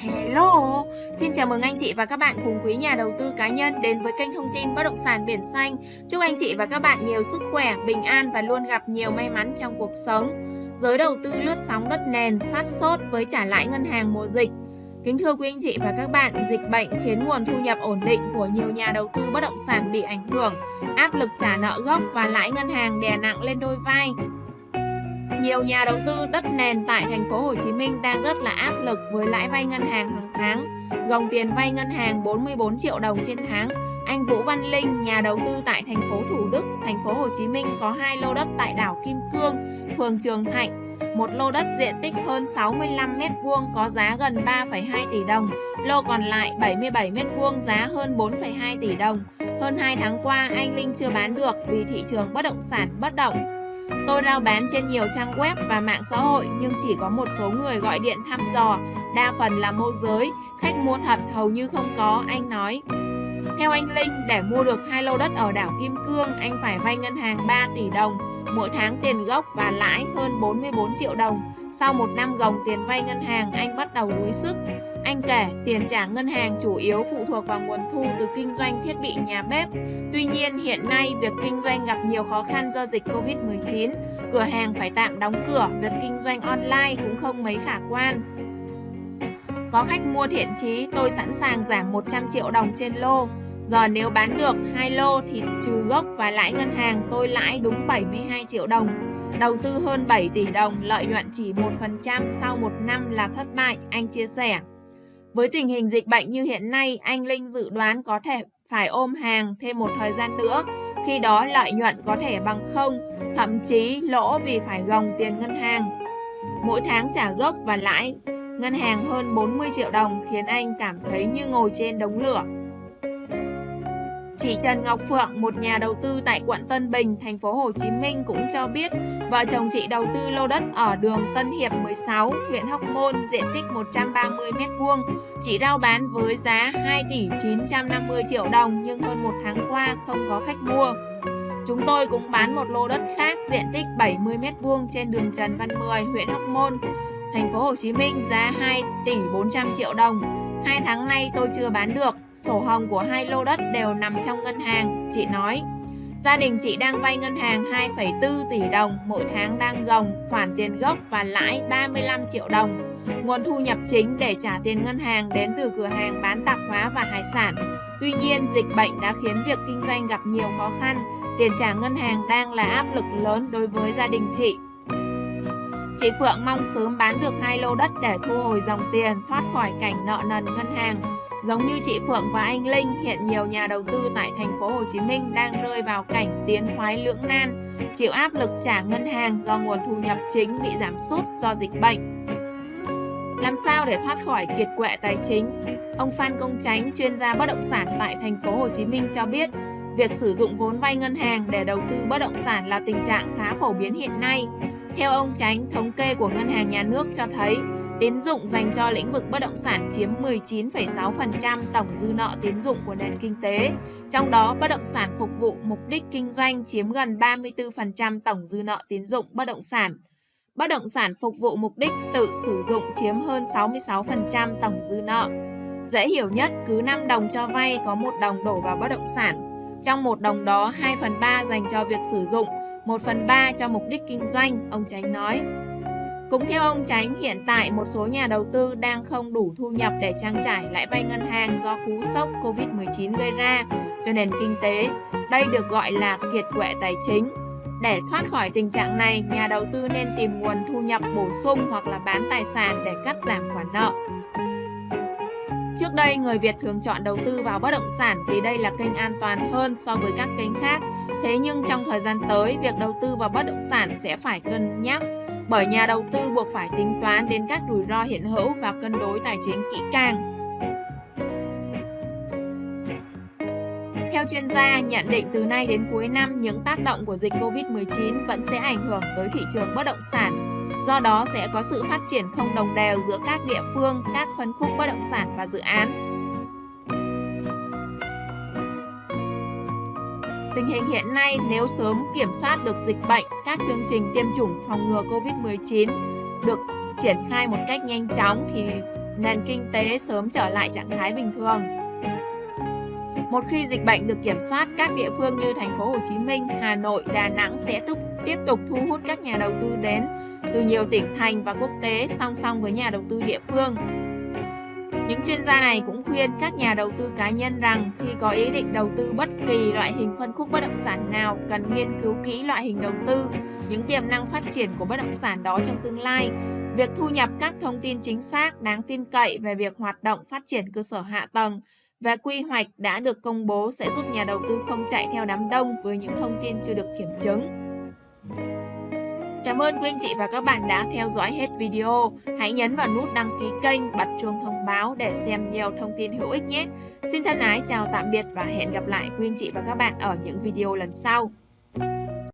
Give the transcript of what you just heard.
Hello! Xin chào mừng anh chị và các bạn cùng quý nhà đầu tư cá nhân đến với kênh thông tin bất động sản Biển Xanh. Chúc anh chị và các bạn nhiều sức khỏe, bình an và luôn gặp nhiều may mắn trong cuộc sống. Giới đầu tư lướt sóng đất nền, phát sốt với trả lãi ngân hàng mùa dịch. Kính thưa quý anh chị và các bạn, dịch bệnh khiến nguồn thu nhập ổn định của nhiều nhà đầu tư bất động sản bị ảnh hưởng, áp lực trả nợ gốc và lãi ngân hàng đè nặng lên đôi vai. Nhiều nhà đầu tư đất nền tại thành phố Hồ Chí Minh đang rất là áp lực với lãi vay ngân hàng hàng tháng. Gồng tiền vay ngân hàng 44 triệu đồng trên tháng. Anh Vũ Văn Linh, nhà đầu tư tại thành phố Thủ Đức, thành phố Hồ Chí Minh có 2 lô đất tại đảo Kim Cương, phường Trường Thạnh. Một lô đất diện tích hơn 65 m² có giá gần 3,2 tỷ đồng. Lô còn lại 77 m² giá hơn 4,2 tỷ đồng. Hơn 2 tháng qua, anh Linh chưa bán được vì thị trường bất động sản bất động. Tôi rao bán trên nhiều trang web và mạng xã hội nhưng chỉ có một số người gọi điện thăm dò, đa phần là môi giới, khách mua thật hầu như không có, anh nói. Theo anh Linh, để mua được 2 lô đất ở đảo Kim Cương, anh phải vay ngân hàng 3 tỷ đồng, mỗi tháng tiền gốc và lãi hơn 44 triệu đồng. Sau 1 năm gồng tiền vay ngân hàng, anh bắt đầu đuối sức. Anh kể tiền trả ngân hàng chủ yếu phụ thuộc vào nguồn thu từ kinh doanh thiết bị nhà bếp. Tuy nhiên, hiện nay việc kinh doanh gặp nhiều khó khăn do dịch Covid-19. Cửa hàng phải tạm đóng cửa, việc kinh doanh online cũng không mấy khả quan. Có khách mua thiện chí, tôi sẵn sàng giảm 100 triệu đồng trên lô. Giờ nếu bán được 2 lô thì trừ gốc và lãi ngân hàng tôi lãi đúng 72 triệu đồng. Đầu tư hơn 7 tỷ đồng, lợi nhuận chỉ 1% sau 1 năm là thất bại, anh chia sẻ. Với tình hình dịch bệnh như hiện nay, anh Linh dự đoán có thể phải ôm hàng thêm một thời gian nữa. Khi đó lợi nhuận có thể bằng không, thậm chí lỗ vì phải gồng tiền ngân hàng. Mỗi tháng trả gốc và lãi ngân hàng hơn 40 triệu đồng khiến anh cảm thấy như ngồi trên đống lửa. Chị Trần Ngọc Phượng, một nhà đầu tư tại quận Tân Bình, thành phố Hồ Chí Minh cũng cho biết vợ chồng chị đầu tư lô đất ở đường Tân Hiệp 16, huyện Hóc Môn, diện tích 130 m². Chị rao bán với giá 2 tỷ 950 triệu đồng nhưng hơn 1 tháng qua không có khách mua. Chúng tôi cũng bán một lô đất khác diện tích 70 m² trên đường Trần Văn Mười, huyện Hóc Môn, thành phố Hồ Chí Minh giá 2 tỷ 400 triệu đồng. 2 tháng nay tôi chưa bán được, sổ hồng của 2 lô đất đều nằm trong ngân hàng, chị nói. Gia đình chị đang vay ngân hàng 2,4 tỷ đồng, mỗi tháng đang gồng khoản tiền gốc và lãi 35 triệu đồng. Nguồn thu nhập chính để trả tiền ngân hàng đến từ cửa hàng bán tạp hóa và hải sản. Tuy nhiên, dịch bệnh đã khiến việc kinh doanh gặp nhiều khó khăn, tiền trả ngân hàng đang là áp lực lớn đối với gia đình chị. Chị Phượng mong sớm bán được 2 lô đất để thu hồi dòng tiền, thoát khỏi cảnh nợ nần ngân hàng. Giống như chị Phượng và anh Linh, hiện nhiều nhà đầu tư tại thành phố Hồ Chí Minh đang rơi vào cảnh tiến thoái lưỡng nan, chịu áp lực trả ngân hàng do nguồn thu nhập chính bị giảm sút do dịch bệnh. Làm sao để thoát khỏi kiệt quệ tài chính? Ông Phan Công Chánh, chuyên gia bất động sản tại thành phố Hồ Chí Minh cho biết, việc sử dụng vốn vay ngân hàng để đầu tư bất động sản là tình trạng khá phổ biến hiện nay. Theo ông Chánh, thống kê của Ngân hàng Nhà nước cho thấy tín dụng dành cho lĩnh vực bất động sản chiếm 19,6% tổng dư nợ tín dụng của nền kinh tế. Trong đó, bất động sản phục vụ mục đích kinh doanh chiếm gần 34% tổng dư nợ tín dụng bất động sản. Bất động sản phục vụ mục đích tự sử dụng chiếm hơn 66% tổng dư nợ. Dễ hiểu nhất, cứ 5 đồng cho vay có 1 đồng đổ vào bất động sản. Trong 1 đồng đó, 2/3 dành cho việc sử dụng, 1/3 cho mục đích kinh doanh, ông Chánh nói. Cũng theo ông Chánh, hiện tại một số nhà đầu tư đang không đủ thu nhập để trang trải lãi vay ngân hàng do cú sốc Covid-19 gây ra cho nền kinh tế. Đây được gọi là kiệt quệ tài chính. Để thoát khỏi tình trạng này, nhà đầu tư nên tìm nguồn thu nhập bổ sung hoặc là bán tài sản để cắt giảm khoản nợ. Trước đây, người Việt thường chọn đầu tư vào bất động sản vì đây là kênh an toàn hơn so với các kênh khác. Thế nhưng trong thời gian tới, việc đầu tư vào bất động sản sẽ phải cân nhắc, bởi nhà đầu tư buộc phải tính toán đến các rủi ro hiện hữu và cân đối tài chính kỹ càng. Theo chuyên gia, nhận định từ nay đến cuối năm, những tác động của dịch Covid-19 vẫn sẽ ảnh hưởng tới thị trường bất động sản. Do đó sẽ có sự phát triển không đồng đều giữa các địa phương, các phân khúc bất động sản và dự án. Tình hình hiện nay, nếu sớm kiểm soát được dịch bệnh, các chương trình tiêm chủng phòng ngừa Covid-19 được triển khai một cách nhanh chóng thì nền kinh tế sớm trở lại trạng thái bình thường. Một khi dịch bệnh được kiểm soát, các địa phương như thành phố Hồ Chí Minh, Hà Nội, Đà Nẵng sẽ tiếp tục thu hút các nhà đầu tư đến từ nhiều tỉnh thành và quốc tế song song với nhà đầu tư địa phương. Những chuyên gia này cũng khuyên các nhà đầu tư cá nhân rằng khi có ý định đầu tư bất kỳ loại hình phân khúc bất động sản nào, cần nghiên cứu kỹ loại hình đầu tư, những tiềm năng phát triển của bất động sản đó trong tương lai. Việc thu nhập các thông tin chính xác, đáng tin cậy về việc hoạt động phát triển cơ sở hạ tầng và quy hoạch đã được công bố sẽ giúp nhà đầu tư không chạy theo đám đông với những thông tin chưa được kiểm chứng. Cảm ơn quý anh chị và các bạn đã theo dõi hết video. Hãy nhấn vào nút đăng ký kênh, bật chuông thông báo để xem nhiều thông tin hữu ích nhé. Xin thân ái chào tạm biệt và hẹn gặp lại quý anh chị và các bạn ở những video lần sau.